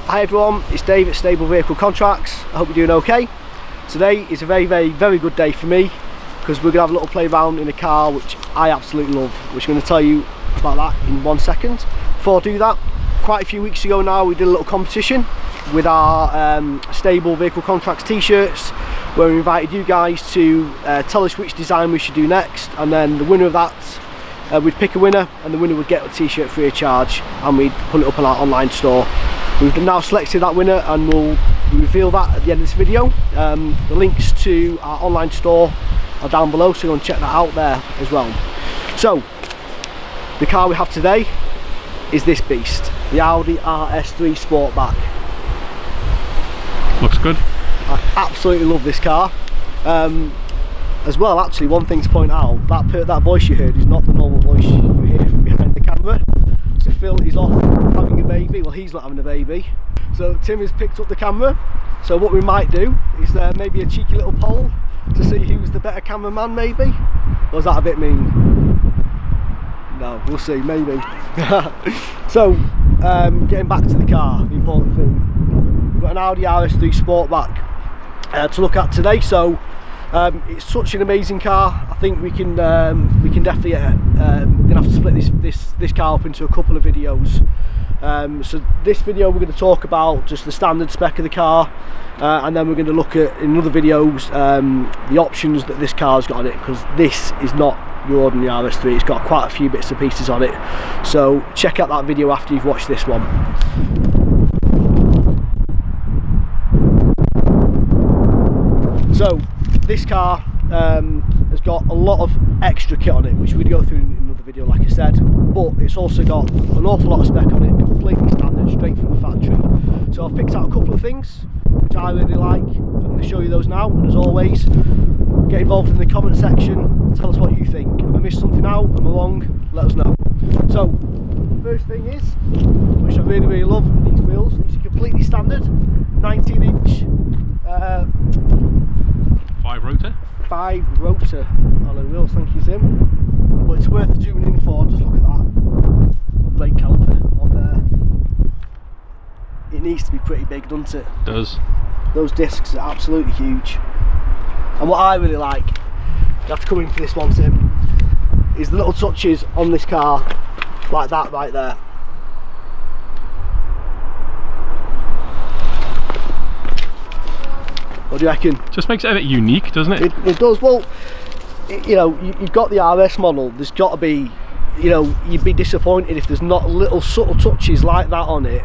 Hi everyone, it's Dave at Stable Vehicle Contracts. I hope you're doing okay. Today is a very good day for me because we're going to have a little play around in a car which I absolutely love, which I'm going to tell you about that in 1 second. Before I do that, quite a few weeks ago now we did a little competition with our Stable Vehicle Contracts t-shirts where we invited you guys to tell us which design we should do next, and then the winner of that, we'd pick a winner and the winner would get a t-shirt free of charge and we'd put it up on our online store. We've now selected that winner and we'll reveal that at the end of this video. The links to our online store are down below, so go and check that out there as well. So, the car we have today is this beast, the Audi RS3 SPORTBACK. Looks good. I absolutely love this car. As well, actually, one thing to point out, that voice you heard is not the normal voice you hear from behind the camera. So Phil is off having a baby. Well, he's not having a baby. So Tim has picked up the camera. So what we might do is maybe a cheeky little poll to see who's the better cameraman, maybe. Or is that a bit mean? No, we'll see, maybe. So, getting back to the car, the important thing. We've got an Audi RS3 SPORTBACK to look at today. So it's such an amazing car. I think we can definitely we're gonna have to split this car up into a couple of videos. So this video we're going to talk about just the standard spec of the car, and then we're going to look at in other videos the options that this car's got on it, because this is not your ordinary RS3. It's got quite a few bits and pieces on it. So check out that video after you've watched this one. So this car has got a lot of extra kit on it, which we're going to go through in another video, like I said, but it's also got an awful lot of spec on it, completely standard, straight from the factory. So I've picked out a couple of things which I really like. I'm going to show you those now, and as always, get involved in the comment section, tell us what you think. Have I missed something out? Am I wrong? Let us know. So first thing is, which I really love, these wheels. These are completely standard 19-inch 5 rotor alloy wheels. Thank you, Tim. But it's worth zooming in for. Just look at that brake caliper on there. It needs to be pretty big, doesn't it? It does. Those discs are absolutely huge. And what I really like, you have to come in for this one, Tim, is the little touches on this car, like that right there. What do you reckon? Just makes it a bit unique, doesn't it? It does. Well, you know, you've got the RS model. There's got to be, you know, you'd be disappointed if there's not little subtle touches like that on it,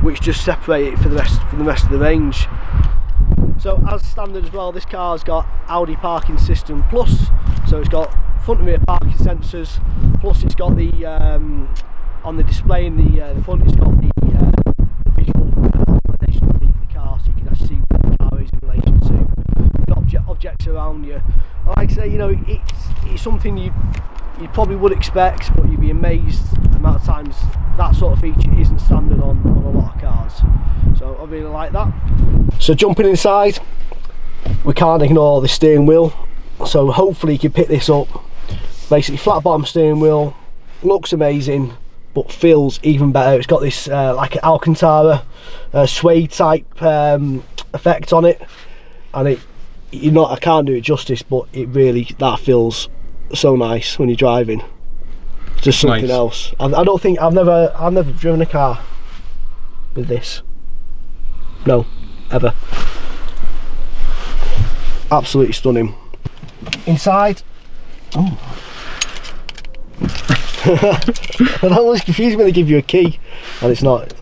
which just separate it from the rest of the range. So as standard as well, this car's got Audi Parking System Plus. So it's got front and rear parking sensors. Plus it's got the on the display in the front, it's got the visual orientation of the car, so you can actually see where the car is in relation to the objects around you. Like I say, you know, it's something you probably would expect, but you'd be amazed the amount of times that sort of feature isn't standard on a lot of cars. So I really like that. So jumping inside, we can't ignore the steering wheel. So hopefully you can pick this up. Basically flat bottom steering wheel, looks amazing, but feels even better. It's got this like an Alcantara suede type effect on it, and I can't do it justice, but it really, that feels so nice when you're driving. It's just something nice. Else. I don't think I've never driven a car with this. No, ever. Absolutely stunning. Inside, oh. And that was confusing when they give you a key and it's not.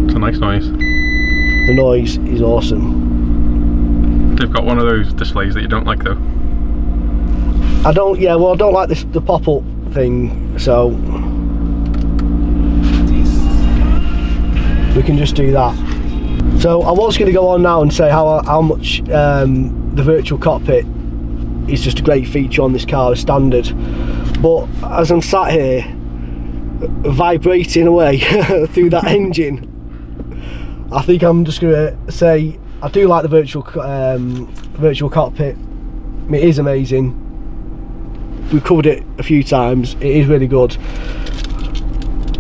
It's a nice noise. The noise is awesome. They've got one of those displays that you don't like though. I don't like this, the pop-up thing, so we can just do that. So I was going to go on now and say how much the virtual cockpit is just a great feature on this car as standard, but as I'm sat here vibrating away through that engine, I think I'm just going to say I do like the virtual cockpit. It is amazing. We've covered it a few times. It is really good.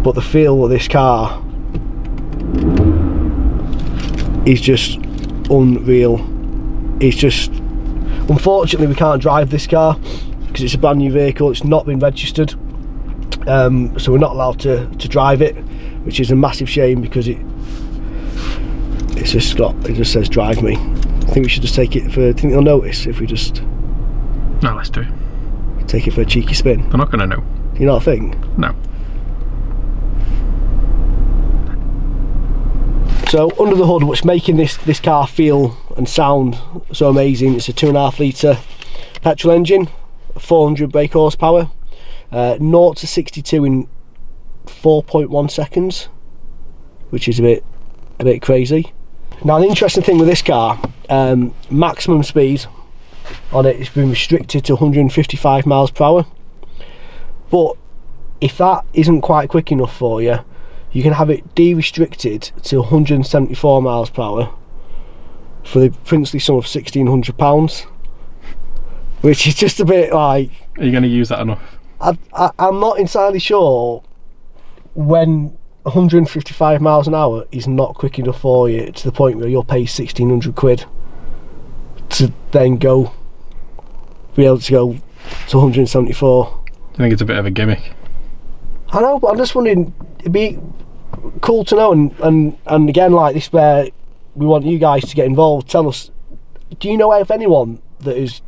but the feel of this car is just unreal. It's just, unfortunately we can't drive this car because it's a brand new vehicle. It's not been registered, so we're not allowed to drive it, which is a massive shame because it just says drive me. I think we should just take it for, do you think they'll notice if we just... No, let's do it. Take it for a cheeky spin? They're not going to know. You not think? No. So under the hood, what's making this car feel and sound so amazing, it's a 2.5 litre petrol engine, 400 brake horsepower, 0 to 62 in 4.1 seconds, which is a bit crazy. Now the interesting thing with this car, maximum speed on it has been restricted to 155 miles per hour, but if that isn't quite quick enough for you, you can have it de-restricted to 174 miles per hour for the princely sum of £1,600, which is just a bit like... Are you going to use that enough? I'm not entirely sure when 155 miles an hour is not quick enough for you to the point where you'll pay 1,600 quid to then be able to go to 174. I think it's a bit of a gimmick. I know, but I'm just wondering, it'd be cool to know, and again, like this, where we want you guys to get involved. Tell us, do you know of anyone that is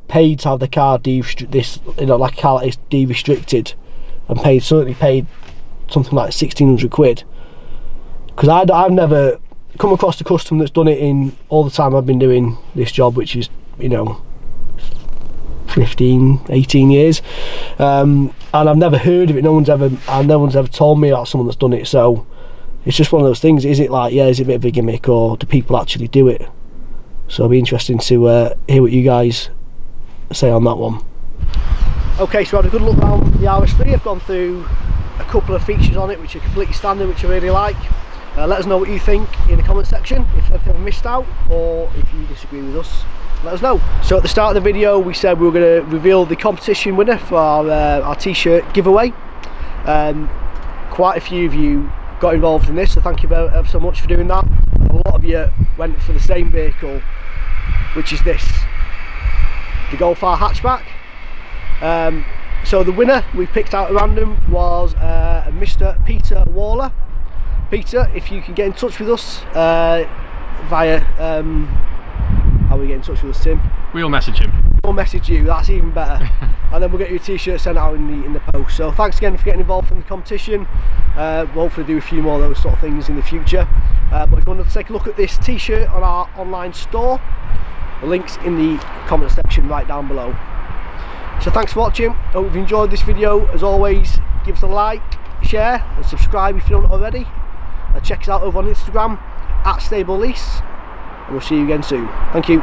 paid to have the car like a car like this de-restricted and certainly paid something like 1,600 quid? Because I've never come across a customer that's done it in all the time I've been doing this job, which is, you know, 15-18 years, and I've never heard of it. No one's ever told me about someone that's done it. So it's just one of those things. Is it like, yeah, is it a bit of a gimmick, or do people actually do it? So it'll be interesting to hear what you guys say on that one. Okay, so I had a good look around the RS3. I've gone through a couple of features on it which are completely standard, which I really like. Let us know what you think in the comment section, if anything I've missed out, or if you disagree with us, let us know. So at the start of the video we said we were going to reveal the competition winner for our t-shirt giveaway. Quite a few of you got involved in this, so thank you ever so much for doing that. A lot of you went for the same vehicle, which is this, the Golf R hatchback. So the winner we picked out at random was Mr. Peter Waller. Peter, if you can get in touch with us via how we get in touch with us, Tim? We'll message him. We'll message you, that's even better. And then we'll get you a t-shirt sent out in the post. So thanks again for getting involved in the competition. We'll hopefully do a few more of those sort of things in the future. But if you want to take a look at this t-shirt on our online store, the link's in the comment section right down below. So thanks for watching. Hope you've enjoyed this video. As always, give us a like, share and subscribe if you don't already. Check us out over on Instagram @StableLease, and we'll see you again soon. Thank you.